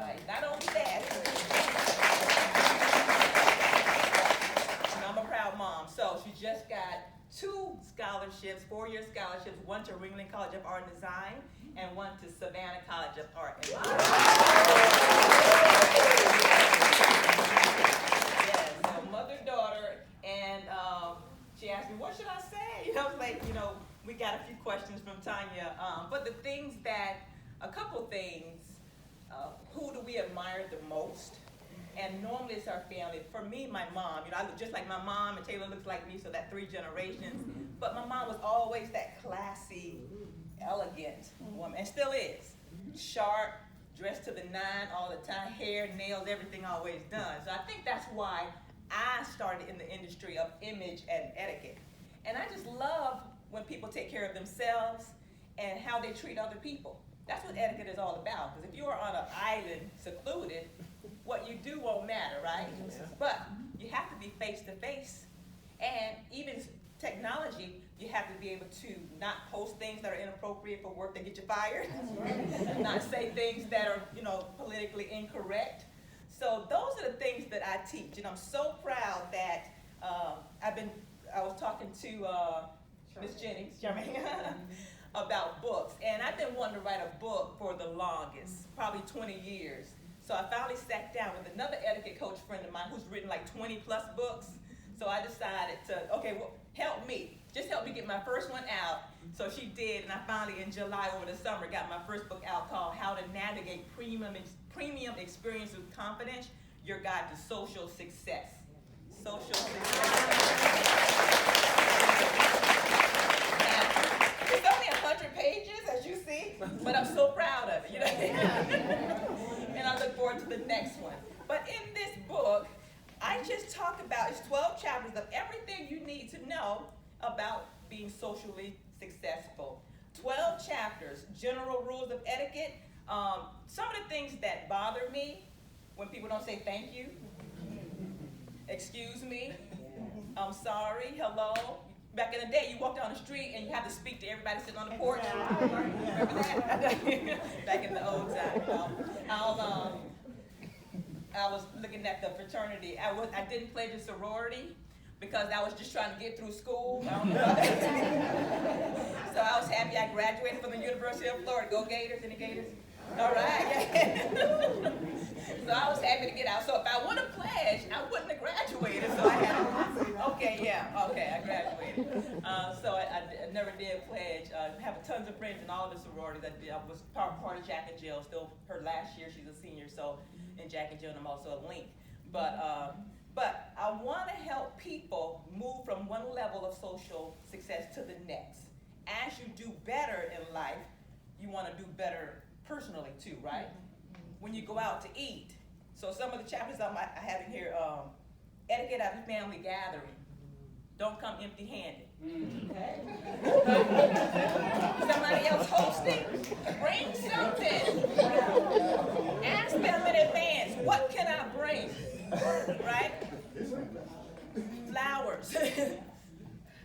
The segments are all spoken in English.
Right. Not only that, and I'm a proud mom. So she just got 2 scholarships, 4-year scholarships, one to Ringling College of Art and Design and one to Savannah College of Art and Design. Yes, so mother, daughter, and she asked me, what should I say? I was like, we got a few questions from Tanya, but the things that, a couple things, who do we admire the most? And normally it's our family. For me, my mom, I look just like my mom, and Taylor looks like me, so that 3 generations. But my mom was always that classy, elegant woman, and still is. Sharp, dressed to the 9 all the time, hair, nails, everything always done. So I think that's why I started in the industry of image and etiquette. And I just love when people take care of themselves and how they treat other people. That's what etiquette is all about. Because if you are on an island, secluded, what you do won't matter, right? But you have to be face to face. And even technology, you have to be able to not post things that are inappropriate for work that get you fired. Not say things that are, politically incorrect. So those are the things that I teach. And I'm so proud that I was talking to Miss Jennings, Jermaine, about books. And I've been wanting to write a book for the longest, probably 20 years. So I finally sat down with another etiquette coach friend of mine who's written like 20 plus books. So I decided to, help me. Just help me get my first one out. So she did, and I finally, in July over the summer, got my first book out called How to Navigate Premium Experience with Confidence, Your Guide to Social Success. Social success. It's only 100 pages, as you see, but I'm so proud of it, And I look forward to the next one. But in this book, I just talk about, it's 12 chapters of everything you need to know about being socially successful. 12 chapters, general rules of etiquette. Some of the things that bother me, when people don't say thank you, excuse me, I'm sorry, hello. Back in the day, you walk down the street and you have to speak to everybody sitting on the porch. Remember that? Back in the old time. I was looking at the fraternity. I didn't pledge a sorority because I was just trying to get through school. I don't know. So I was happy I graduated from the University of Florida. Go Gators, any Gators? All right. So I was happy to get out. So if I would have pledged, I wouldn't have graduated. So I I graduated. So I never did pledge. I have tons of friends in all the sororities. I was part of Jack and Jill. Still her last year, she's a senior. So in Jack and Jill, I'm also a link. But I want to help people move from one level of social success to the next. As you do better in life, you want to do better personally too, right? When you go out to eat. So some of the chapters I have in here, etiquette at a family gathering. Don't come empty-handed. Okay? Somebody else hosting, bring something. Ask them in advance, what can I bring? Right? Flowers,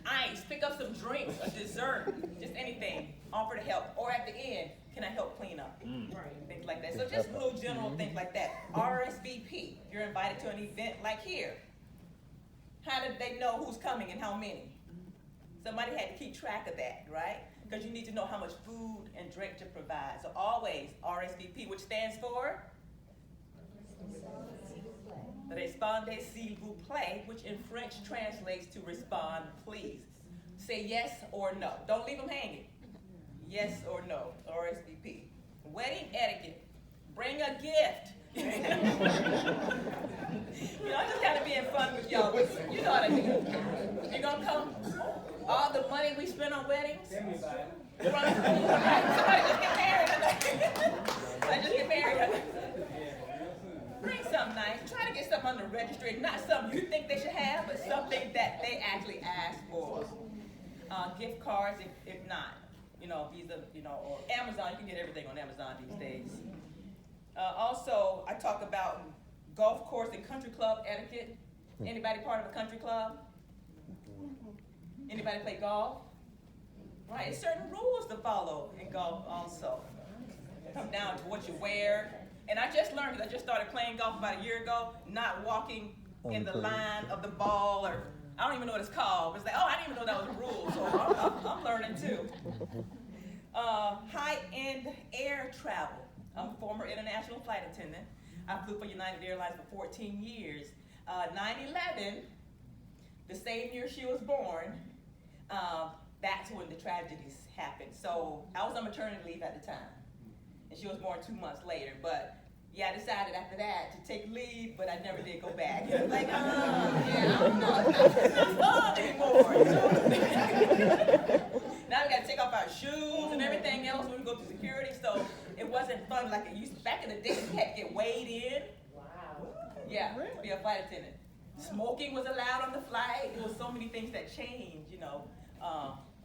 ice, pick up some drinks, a dessert, just anything. Offer to help. Or at the end, can I help clean up? Things like that. So just little general things like that. RSVP, you're invited to an event like here. How did they know who's coming and how many? Somebody had to keep track of that, right? Because you need to know how much food and drink to provide. So always RSVP, which stands for? Répondez s'il vous plaît, which in French translates to respond, please. Say yes or no. Don't leave them hanging. Yes or no, RSVP. Wedding etiquette. Bring a gift. I'm just kind of being fun with y'all. You know what I mean. You're going to come, all the money we spend on weddings. Somebody just get married. Bring something nice. Try to get something on the registry. Not something you think they should have, but something that they actually ask for. Gift cards, if not. Visa, or Amazon. You can get everything on Amazon these days. Also, I talk about golf course and country club etiquette. Anybody part of a country club? Anybody play golf? Right, there's certain rules to follow in golf also. Come down to what you wear, And I just learned, because I just started playing golf about a year ago, not walking in the line of the ball, or I don't even know what it's called. It's like, oh, I didn't even know that was a rule, so I'm learning too. High-end air travel. I'm a former international flight attendant. I flew for United Airlines for 14 years. 9/11, the same year she was born, that's when the tragedies happened. So I was on maternity leave at the time, and she was born 2 months later. But yeah, I decided after that to take leave, but I never did go back. It was like, yeah, I don't know, it's not fun anymore. You know? Now we got to take off our shoes and everything else when we go through security. So it wasn't fun like it used to. Back in the day, you had to get weighed in. Wow. Yeah, to be a flight attendant. Smoking was allowed on the flight. There was so many things that changed, you know.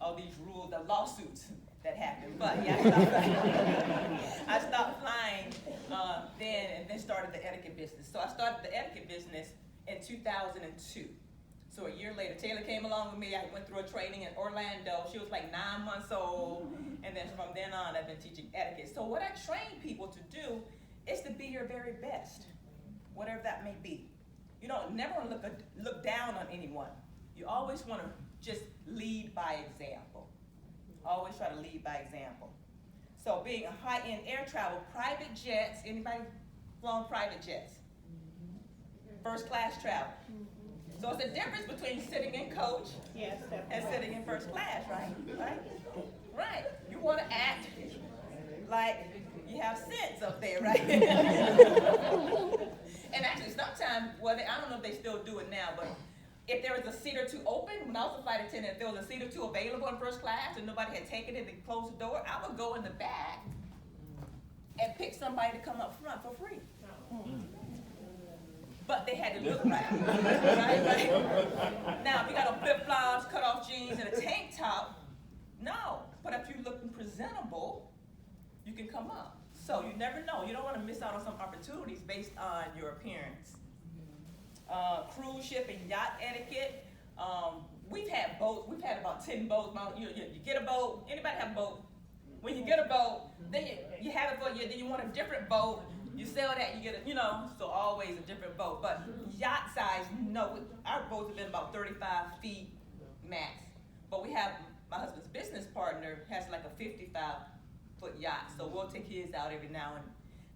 All these rules, the lawsuits that happened. But yeah, I stopped flying then, and then started the etiquette business. So I started the etiquette business in 2002. So a year later, Taylor came along with me. I went through a training in Orlando. She was like 9 months old. And then from then on, I've been teaching etiquette. So what I train people to do is to be your very best, whatever that may be. You don't never want to look down on anyone. You always want to just lead by example. Always try to lead by example. So being a high-end air travel, private jets, anybody flown private jets? First class travel. So it's a difference between sitting in coach and sitting in first class, right? Right. You want to act like you have sense up there, right? And actually, sometimes, well, I don't know if they still do it now, but if there was a seat or two open, when I was a flight attendant, if there was a seat or two available in first class and nobody had taken it and closed the door, I would go in the back and pick somebody to come up front for free. But they had to look right. right? Now, if you got on flip-flops, cut-off jeans, and a tank top, no. But if you're looking presentable, you can come up. So you never know. You don't want to miss out on some opportunities based on your appearance. Cruise ship and yacht etiquette. We've had boats. We've had about 10 boats. You get a boat. Anybody have a boat? When you get a boat, then you have it for you. Then you want a different boat. You sell that, you get a, so always a different boat. But yacht size, no, our boats have been about 35 feet max. But we have, my husband's business partner has like a 55-foot yacht. So we'll take his out every now and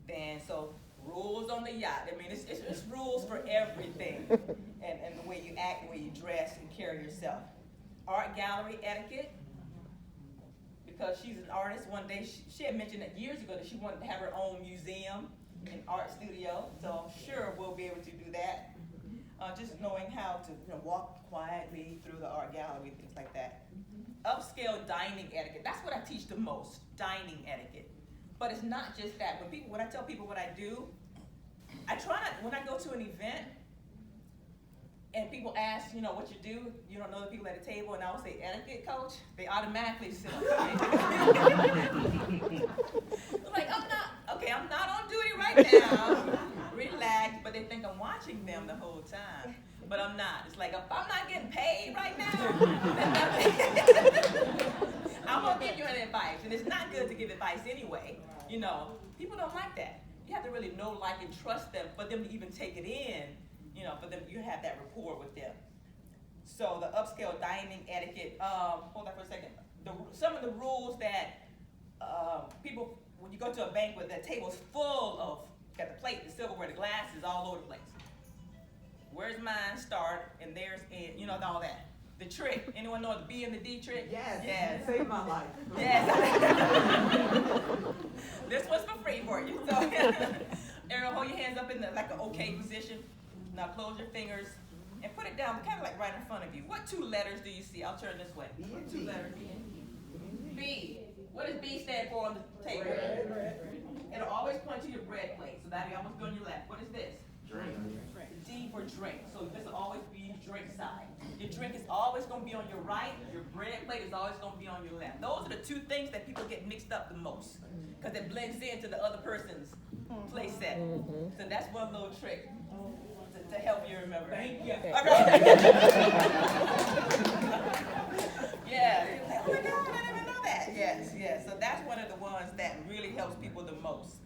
then. So rules on the yacht. I mean, it's rules for everything. And the way you act, the way you dress and carry yourself. Art gallery etiquette. Because she's an artist, one day she had mentioned that years ago that she wanted to have her own museum and art studio. So I'm sure we'll be able to do that. Just knowing how to walk quietly through the art gallery, things like that. Upscale dining etiquette. That's what I teach the most, dining etiquette. But it's not just that. When I tell people what I do, I try not, when I go to an event, and people ask, what you do, you don't know the people at the table, and I will say, etiquette coach, they automatically sit up. Like, I'm not on duty right now. Relax, but they think I'm watching them the whole time. But I'm not. It's like, if I'm not getting paid right now, I'm going to give you an advice. And it's not good to give advice anyway. People don't like that. You have to really know, like, and trust them for them to even take it in. For them, you have that rapport with them. So the upscale dining etiquette, hold on for a second. Some of the rules that people, when you go to a banquet, the table's full of, got the plate, the silverware, the glasses all over the place. Where's mine start, and there's end, all that. The trick, anyone know the B and the D trick? Yes. Saved my life. Yes. This was for free for you. So, Ariel, hold your hands up in like an okay position. Now close your fingers and put it down, kind of like right in front of you. What two letters do you see? I'll turn this way. What two letters? B. What does B stand for on the table? Bread. It'll always point to your bread plate. So that'll always go on your left. What is this? Drink. D for drink. So this will always be your drink side. Your drink is always going to be on your right. Your bread plate is always going to be on your left. Those are the two things that people get mixed up the most because it blends into the other person's play set. So that's one little trick to help you remember. Thank you. All right. Yeah. Like, oh my God, I didn't know that. Yes. So that's one of the ones that really helps people the most.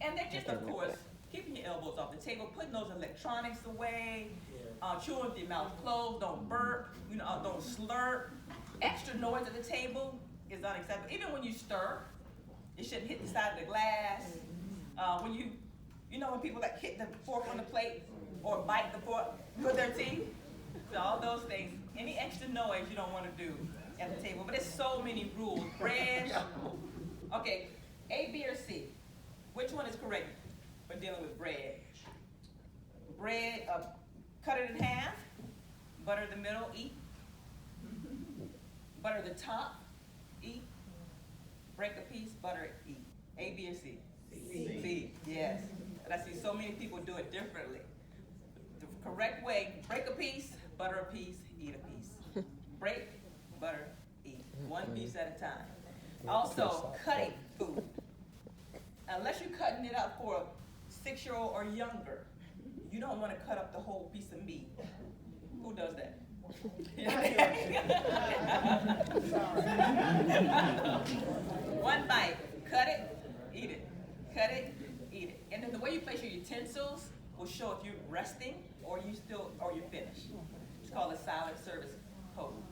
And they're just, of course, keeping your elbows off the table, putting those electronics away, chewing with your mouth closed, don't burp, don't slurp. Extra noise at the table is unacceptable. Even when you stir, it shouldn't hit the side of the glass. When when people like hit the fork on the plate or bite the fork with their teeth. So all those things, any extra noise you don't want to do at the table. But there's so many rules. Bread, okay, A, B, or C. Which one is correct for dealing with bread? Bread, cut it in half, butter the middle, eat. Butter the top, eat. Break a piece, butter it, eat. A, B, or C? C, yes. And I see so many people do it differently. The correct way, break a piece, butter a piece, eat a piece. Break, butter, eat. One piece at a time. Also, cutting food. Unless you're cutting it up for a 6-year-old or younger, you don't want to cut up the whole piece of meat. Who does that? One bite, cut it, eat it. Cut it, eat it. And then the way you place your utensils will show if you're resting or you're finished. It's called a silent service pose.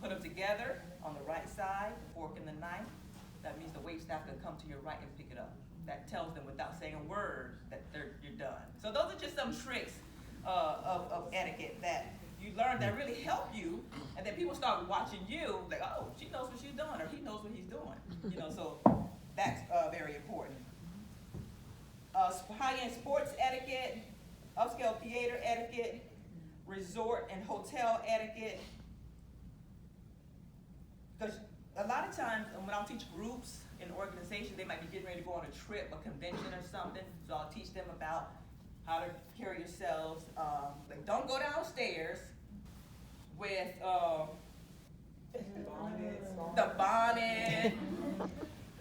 Put them together on the right side, fork and the knife. That means the waitstaff can come to your right and pick it up. That tells them without saying a word that you're done. So those are just some tricks of etiquette that you learn that really help you, and then people start watching you like, oh, she knows what she's doing, or he knows what he's doing. So that's very important. High-end sports etiquette, upscale theater etiquette, resort and hotel etiquette. Because a lot of times when I'll teach groups in organizations, they might be getting ready to go on a trip, a convention or something. So I'll teach them about how to carry yourselves. Like don't go downstairs with the bonnet,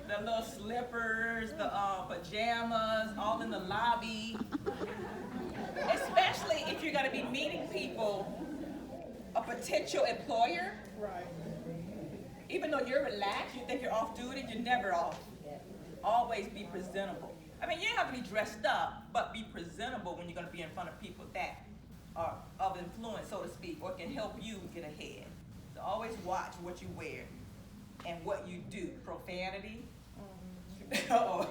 the little slippers, the pajamas, all in the lobby. Especially if you're going to be meeting people, a potential employer. Right. Even though you're relaxed, you think you're off duty, you're never off. Always be presentable. I mean, you don't have to be dressed up, but be presentable when you're going to be in front of people that are of influence, so to speak, or can help you get ahead. So always watch what you wear and what you do. Profanity. Because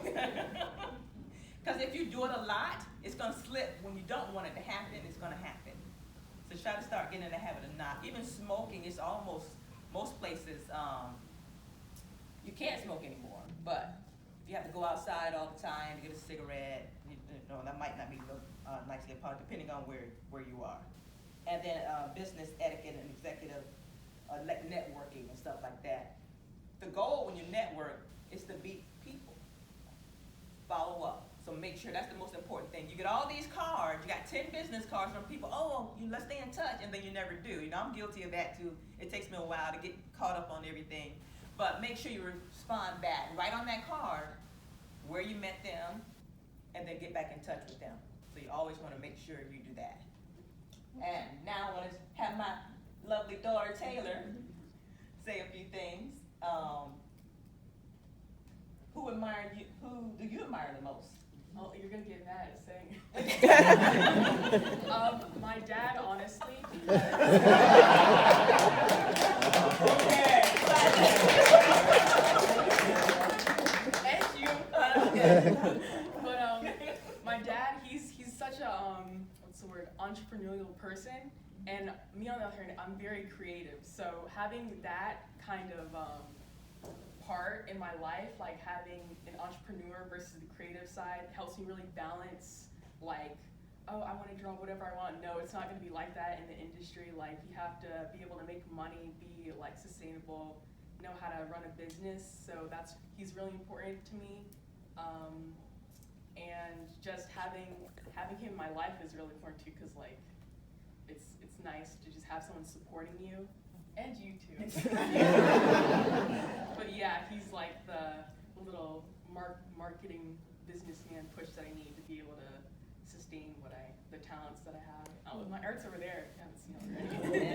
if you do it a lot, it's going to slip. When you don't want it to happen, it's going to happen. So try to start getting in the habit of not. Even smoking is almost, most places, you can't smoke anymore. But if you have to go outside all the time to get a cigarette, that might not be nicely upon, depending on where you are. And then business etiquette and executive networking and stuff like that. The goal when you network is to meet people. Follow up. So make sure that's the most important thing. You get all these cards, you got 10 business cards from people, let's stay in touch, and then you never do. I'm guilty of that too. It takes me a while to get caught up on everything. But make sure you respond back. Write on that card where you met them, and then get back in touch with them. So you always want to make sure you do that. And now I want to have my lovely daughter Taylor say a few things. Who do you admire the most? Oh, you're gonna get mad at saying. My dad, honestly. And you. But my dad, he's such a entrepreneurial person, and me on the other hand, I'm very creative. So having that kind of part in my life, like having an entrepreneur versus the creative side, helps me really balance, like, oh, I want to draw whatever I want. No, it's not going to be like that in the industry. Like, you have to be able to make money, be like sustainable, know how to run a business. So he's really important to me. And just having him in my life is really important too, because like it's nice to just have someone supporting you, and you too. But yeah, he's like the little marketing businessman push that I need to be able to sustain the talents that I have. Oh, my art's over there. I haven't seen it already.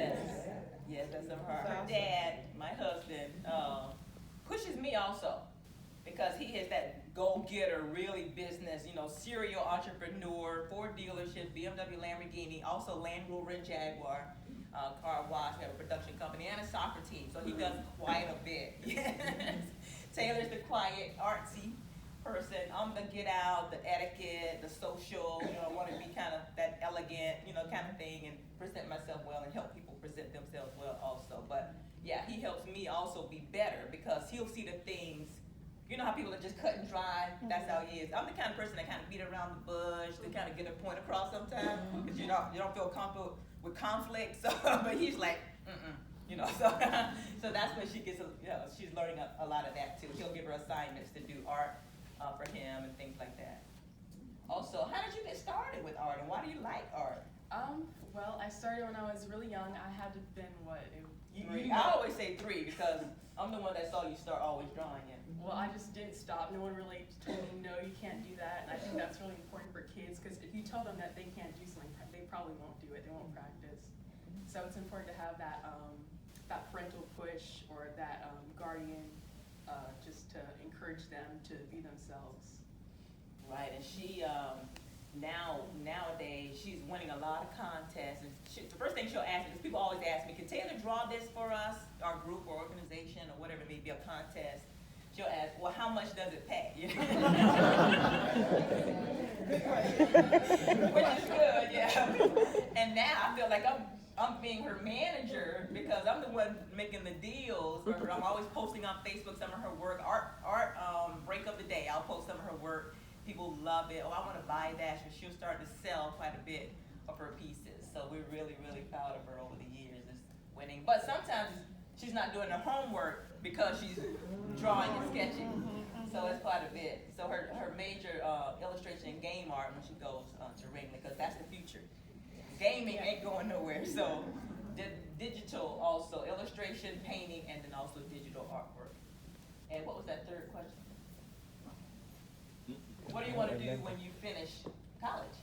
Yes, that's of her. Her dad, my husband, pushes me also, because he has that go-getter, really business, you know, serial entrepreneur, Ford dealership, BMW, Lamborghini, also Land Rover and Jaguar, car wash, we have a production company, and a soccer team, so he does quite a bit. Yes. Taylor's the quiet, artsy person. I'm the get out, the etiquette, the social, you know, I want to be kind of that elegant, you know, kind of thing, and present myself well and help people present themselves well also. But yeah, he helps me also be better because he'll see the things. You know how people are just cut and dry? That's how he is. I'm the kind of person that kind of beat around the bush to kind of get a point across sometimes because you don't feel comfortable with conflict. So, but he's like, you know. So, so that's when she gets. You know, she's learning a lot of that too. He'll give her assignments to do art for him and things like that. Also, how did you get started with art and why do you like art? Well, I started when I was really young. I had to have been what? I always say 3 because I'm the one that saw you start always drawing it. Well, I just didn't stop. No one really told me, no, you can't do that. And I think that's really important for kids because if you tell them that they can't do something, they probably won't do it. They won't practice. So it's important to have that that parental push or that guardian just to encourage them to be themselves. Right, and she nowadays she's winning a lot of contests. And the first thing she'll ask me, because people always ask me, can Taylor draw this for us, our group or organization or whatever it may be, a contest? She'll ask, well, how much does it pay? Which is good, yeah. And now I feel like I'm being her manager because I'm the one making the deals. For her. I'm always posting on Facebook some of her work. Art break of the day. I'll post some of her work. People love it. Oh, I want to buy that. So she'll start to sell quite a bit of her pieces. So we're really, really proud of her over the years. It's winning. But sometimes she's not doing her homework because she's drawing and sketching. So it's quite a bit. So her major illustration and game art when she goes to Ringley, because that's the future. Gaming ain't going nowhere. So digital also, illustration, painting, and then also digital artwork. And what was that third question? What do you want to do when you finish college?